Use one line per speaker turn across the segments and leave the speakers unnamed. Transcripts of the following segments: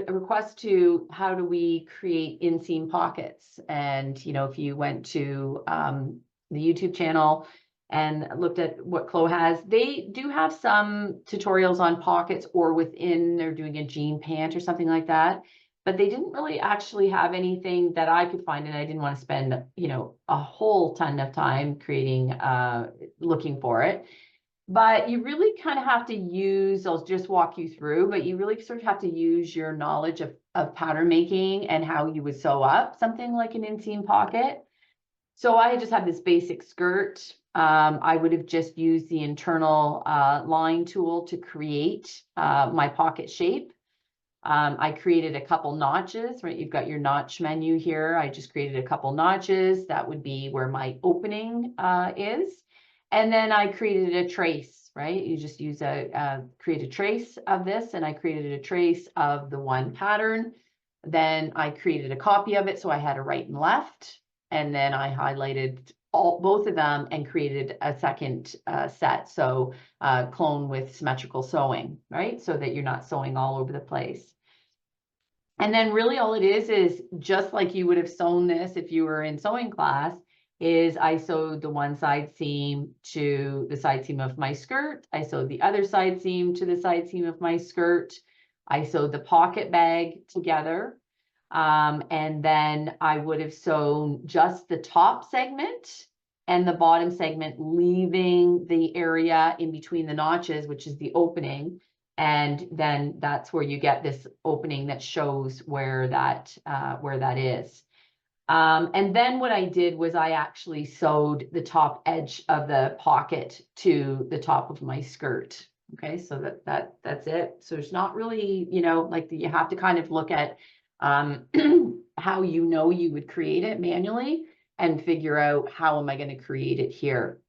a request to how do we create inseam pockets. And, you know, if you went to the YouTube channel and looked at what CLO has, they do have some tutorials on pockets, or within they're doing a jean pant or something like that. But they didn't really actually have anything that I could find, and I didn't want to spend, you know, a whole ton of time creating, looking for it. But you really kind of have to use, I'll just walk you through, but you really sort of have to use your knowledge of pattern making and how you would sew up something like an inseam pocket. So I just have this basic skirt. I would have just used the internal line tool to create my pocket shape. I created a couple notches, right? You've got your notch menu here. I just created a couple notches. That would be where my opening is. And then I created a trace, right? You just use create a trace of this, and I created a trace of the one pattern. Then I created a copy of it, so I had a right and left. And then I highlighted both of them and created a second set. So clone with symmetrical sewing, right? So that you're not sewing all over the place. And then really all it is just like you would have sewn this if you were in sewing class, is I sewed the one side seam to the side seam of my skirt. I sewed the other side seam to the side seam of my skirt. I sewed the pocket bag together. And then I would have sewn just the top segment and the bottom segment, leaving the area in between the notches, which is the opening. And then that's where you get this opening that shows where that is. And then what I did was I actually sewed the top edge of the pocket to the top of my skirt. Okay, so that's it. So it's not really, you know, like you have to kind of look at how you know you would create it manually and figure out how am I going to create it here.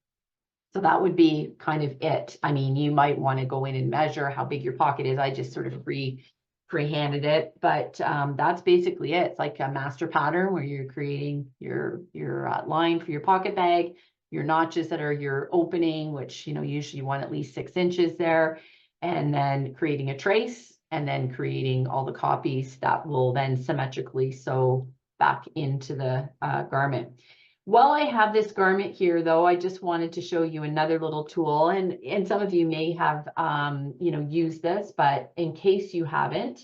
So that would be kind of it. I mean, you might want to go in and measure how big your pocket is. I just sort of free-handed it, but that's basically it. It's like a master pattern where you're creating your line for your pocket bag, your notches that are your opening, which, you know, usually you want at least 6 inches there, and then creating a trace, and then creating all the copies that will then symmetrically sew back into the garment. While I have this garment here, though, I just wanted to show you another little tool, and some of you may have, you know, used this, but in case you haven't,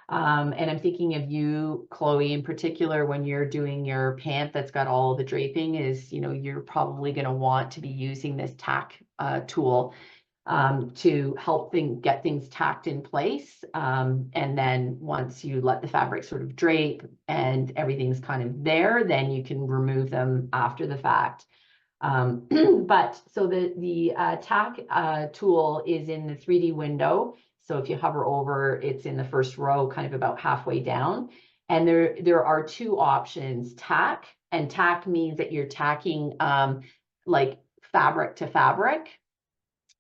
and I'm thinking of you, Chloe, in particular, when you're doing your pant that's got all the draping, is, you know, you're probably going to want to be using this tack tool to help get things tacked in place. And then once you let the fabric sort of drape and everything's kind of there, then you can remove them after the fact. But so the tack tool is in the 3D window. So if you hover over, it's in the first row, kind of about halfway down. And there are 2 options, tack, and tack means that you're tacking like fabric to fabric.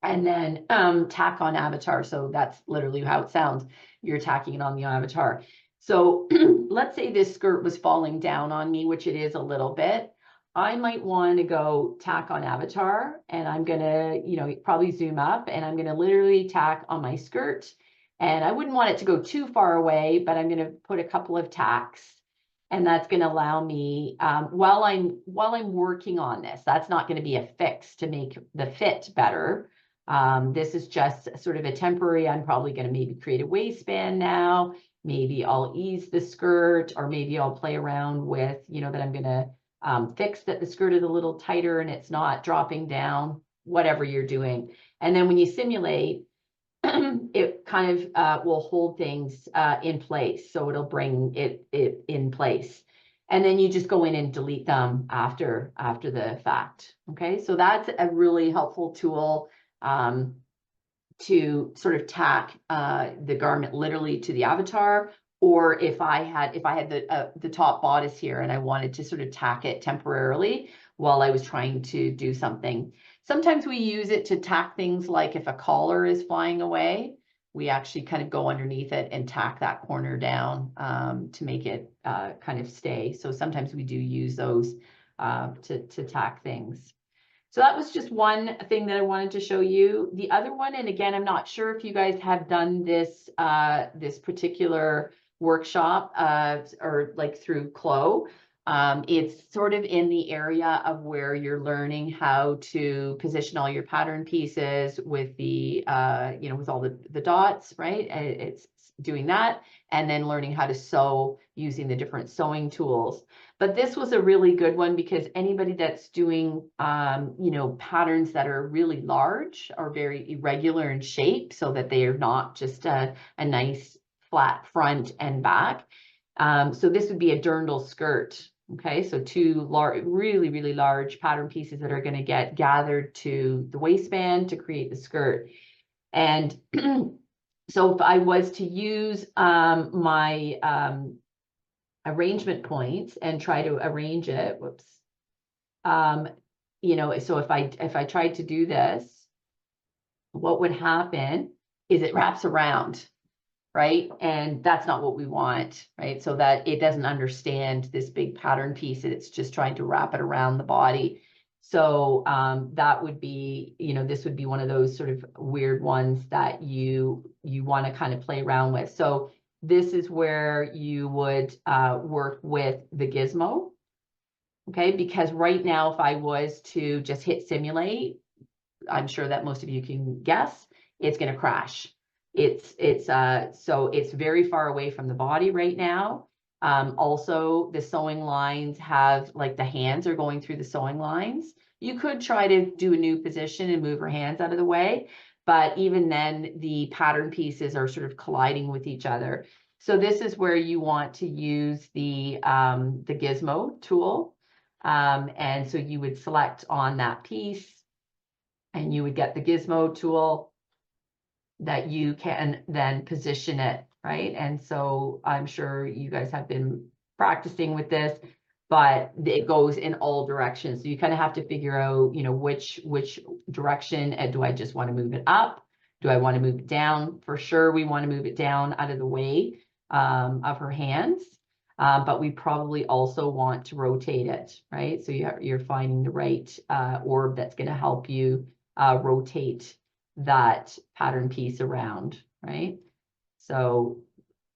And then tack on avatar. So that's literally how it sounds. You're tacking it on the avatar. So let's say this skirt was falling down on me, which it is a little bit. I might want to go tack on avatar, and I'm going to, you know, probably zoom up, and I'm going to literally tack on my skirt. And I wouldn't want it to go too far away, but I'm going to put a couple of tacks. And that's going to allow me, while I'm working on this, that's not going to be a fix to make the fit better. This is just sort of a temporary, I'm probably going to maybe create a waistband now. Maybe I'll ease the skirt, or maybe I'll play around with, you know, that I'm going to fix that the skirt is a little tighter and it's not dropping down, whatever you're doing. And then when you simulate, it kind of will hold things in place. So it'll bring it in place. And then you just go in and delete them after the fact. Okay, so that's a really helpful tool to sort of tack the garment literally to the avatar, or if I had the top bodice here and I wanted to sort of tack it temporarily while I was trying to do something. Sometimes we use it to tack things like if a collar is flying away, we actually kind of go underneath it and tack that corner down to make it kind of stay. So sometimes we do use those to tack things. So that was just one thing that I wanted to show you. The other one, and again, I'm not sure if you guys have done this this particular workshop, or like through CLO. It's sort of in the area of where you're learning how to position all your pattern pieces with the, with all the dots, right? It's doing that, and then learning how to sew using the different sewing tools. But this was a really good one because anybody that's doing, patterns that are really large or very irregular in shape so that they are not just a nice flat front and back. So this would be a dirndl skirt. Okay, so two really, really large pattern pieces that are going to get gathered to the waistband to create the skirt. And so if I was to use my arrangement points and try to arrange it, so if I tried to do this, what would happen is it wraps around, right? And that's not what we want, right? So that it doesn't understand this big pattern piece, it's just trying to wrap it around the body. So that would be, this would be one of those sort of weird ones that you want to kind of play around with. So this is where you would work with the gizmo, okay? Because right now, if I was to just hit simulate, I'm sure that most of you can guess, it's going to crash. So it's very far away from the body right now. Also, the sewing lines have, like, the hands are going through the sewing lines. You could try to do a new position and move her hands out of the way, but even then the pattern pieces are sort of colliding with each other. So this is where you want to use the gizmo tool. And so you would select on that piece and you would get the gizmo tool that you can then position it, right? And so I'm sure you guys have been practicing with this, but it goes in all directions. So you kind of have to figure out, which direction, and do I just want to move it up? Do I want to move it down? For sure, we want to move it down out of the way of her hands. But we probably also want to rotate it, right? So you're finding the right orb that's going to help you rotate that pattern piece around, right? So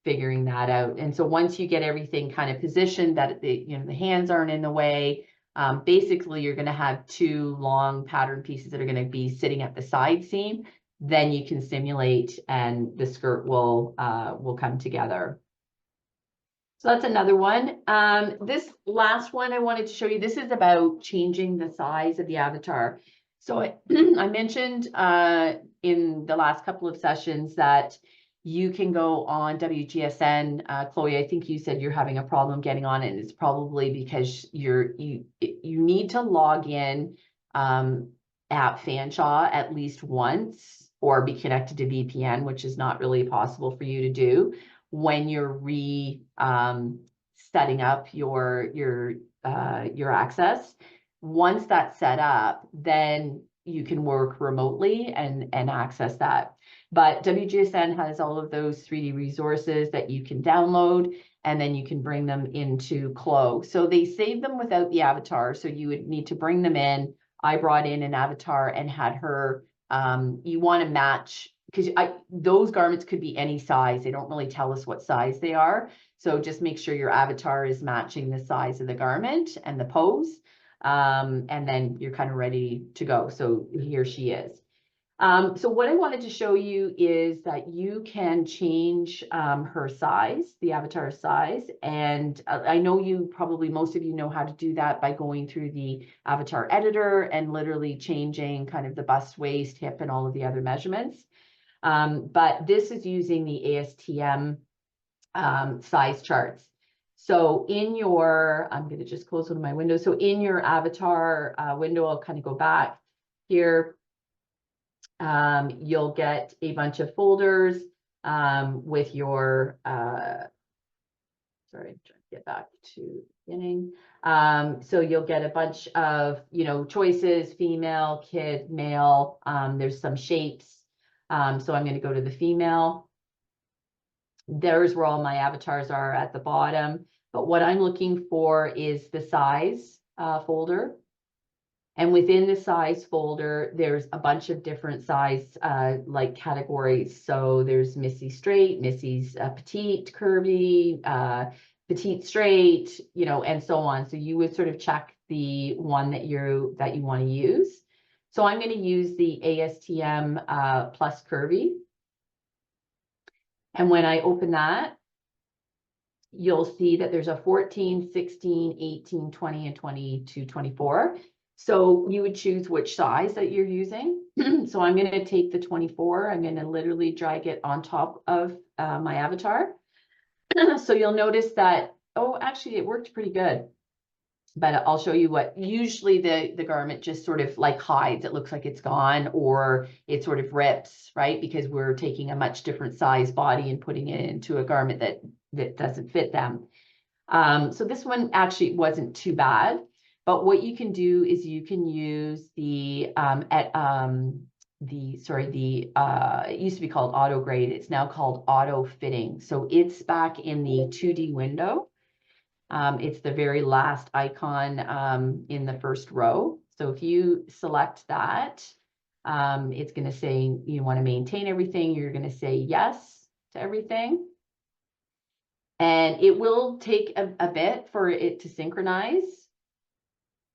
figuring that out. And so once you get everything kind of positioned that the hands aren't in the way, basically you're going to have two long pattern pieces that are going to be sitting at the side seam. Then you can simulate and the skirt will come together. So that's another one. This last one I wanted to show you, this is about changing the size of the avatar. So I mentioned in the last couple of sessions that you can go on WGSN. Chloe, I think you said you're having a problem getting on it, and it's probably because you need to log in at Fanshawe at least once, or be connected to VPN, which is not really possible for you to do when you're setting up your access. Once that's set up, then you can work remotely and access that. But WGSN has all of those 3D resources that you can download, and then you can bring them into CLO. So they save them without the avatar, so you would need to bring them in. I brought in an avatar and had her, you want to match, because those garments could be any size. They don't really tell us what size they are. So just make sure your avatar is matching the size of the garment and the pose. And then you're kind of ready to go. So here she is. So what I wanted to show you is that you can change her size, the avatar size. And I know most of you know how to do that by going through the avatar editor and literally changing kind of the bust, waist, hip, and all of the other measurements. But this is using the ASTM size charts. So I'm going to just close one of my windows. So in your avatar window, I'll kind of go back here. You'll get a bunch of folders with your, sorry, I'm trying to get back to the beginning. So you'll get a bunch of, choices, female, kid, male. There's some shapes. So I'm going to go to the female. There's where all my avatars are at the bottom. But what I'm looking for is the size folder. And within the size folder, there's a bunch of different size like categories. So there's Missy straight, Missy's petite, curvy, petite straight, you know, and so on. So you would sort of check the one that you want to use. So I'm going to use the ASTM plus curvy. And when I open that, you'll see that there's a 14, 16, 18, 20, and 22, 24. So you would choose which size that you're using. So I'm going to take the 24. I'm going to literally drag it on top of my avatar. So you'll notice that, oh, actually it worked pretty good. But I'll show you what usually the garment just sort of like hides. It looks like it's gone, or it sort of rips, right? Because we're taking a much different size body and putting it into a garment that doesn't fit them. So this one actually wasn't too bad. But what you can do is you can use the it used to be called auto grade. It's now called auto fitting. So it's back in the 2D window. It's the very last icon in the first row. So if you select that, it's going to say you want to maintain everything. You're going to say yes to everything. And it will take a bit for it to synchronize,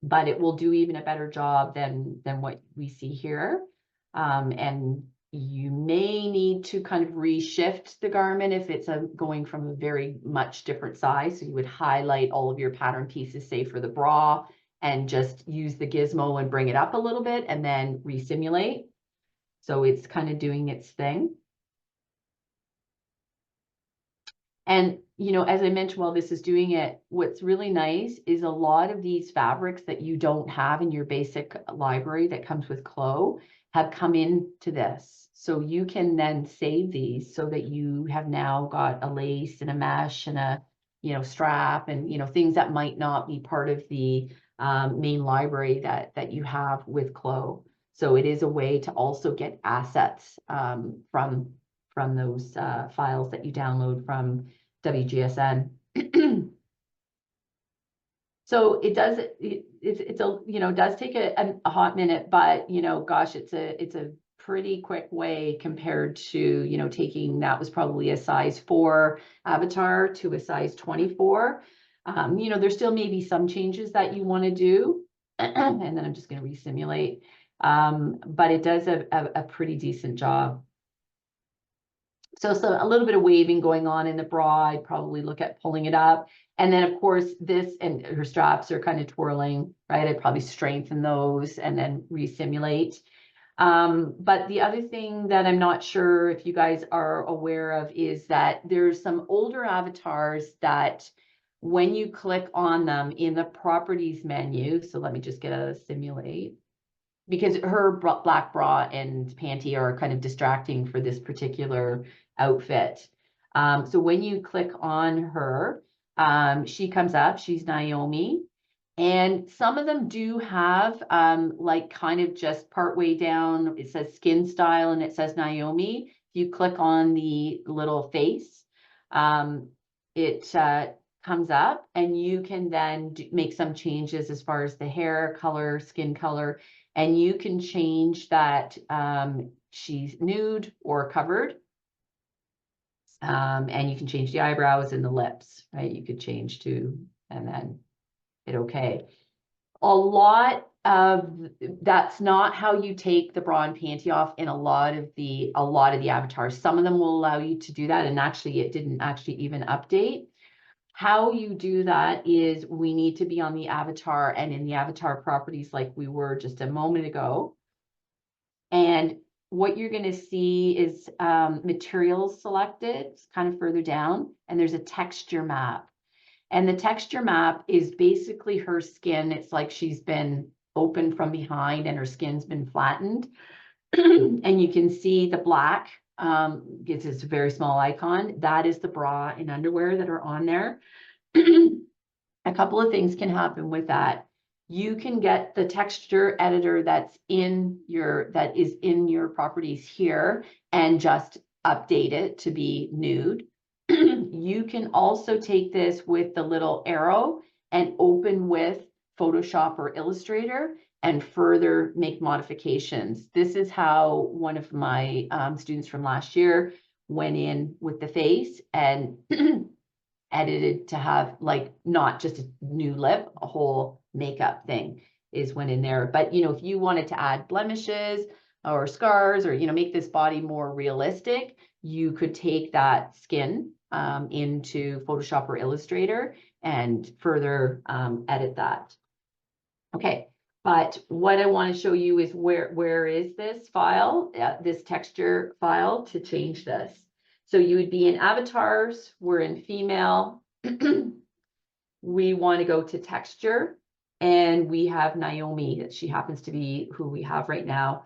but it will do even a better job than what we see here. And you may need to kind of reshift the garment if it's going from a very much different size. So you would highlight all of your pattern pieces, say for the bra, and just use the gizmo and bring it up a little bit and then resimulate. So it's kind of doing its thing. And, you know, as I mentioned, while this is doing it, what's really nice is a lot of these fabrics that you don't have in your basic library that comes with CLO have come into this. So you can then save these so that you have now got a lace and a mesh and a, you know, strap and, you know, things that might not be part of the main library that you have with CLO. So it is a way to also get assets from those files that you download from WGSN. So it does, it's a, you know, does take a hot minute, but, you know, gosh, it's a pretty quick way compared to, you know, taking, that was probably a size 4 avatar to a size 24. You know, there still may be some changes that you want to do. And then I'm just going to resimulate. But it does a pretty decent job. So a little bit of waving going on in the bra. I'd probably look at pulling it up. And then of course this, and her straps are kind of twirling, right? I'd probably strengthen those and then resimulate. But the other thing that I'm not sure if you guys are aware of is that there's some older avatars that when you click on them in the properties menu, so let me just get a simulate, because her black bra and panty are kind of distracting for this particular outfit. So when you click on her, she comes up, she's Naomi. And some of them do have like kind of just partway down, it says skin style and it says Naomi. If you click on the little face, it comes up and you can then make some changes as far as the hair color, skin color, and you can change that she's nude or covered. And you can change the eyebrows and the lips, right? You could change to, and then hit okay. A lot of that's not how you take the bra and panty off in a lot of the avatars. Some of them will allow you to do that, and actually it didn't actually even update. How you do that is we need to be on the avatar and in the avatar properties like we were just a moment ago. And what you're going to see is materials selected, it's kind of further down, and there's a texture map. And the texture map is basically her skin. It's like she's been opened from behind and her skin's been flattened. And you can see the black, it's a very small icon. That is the bra and underwear that are on there. A couple of things can happen with that. You can get the texture editor that is in your properties here and just update it to be nude. You can also take this with the little arrow and open with Photoshop or Illustrator and further make modifications. This is how one of my students from last year went in with the face and edited to have like not just a new lip, a whole makeup thing went in there. But you know, if you wanted to add blemishes or scars, or you know, make this body more realistic, you could take that skin into Photoshop or Illustrator and further edit that. Okay, but what I want to show you is where is this file, this texture file, to change this. So you would be in avatars, we're in female. We want to go to texture, and we have Naomi, that she happens to be who we have right now.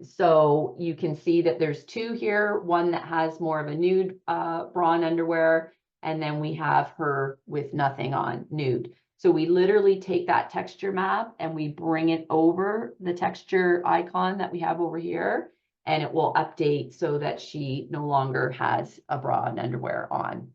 So you can see that there's two here, one that has more of a nude bra and underwear, and then we have her with nothing on, nude. So we literally take that texture map and we bring it over the texture icon that we have over here, and it will update so that she no longer has a bra and underwear on.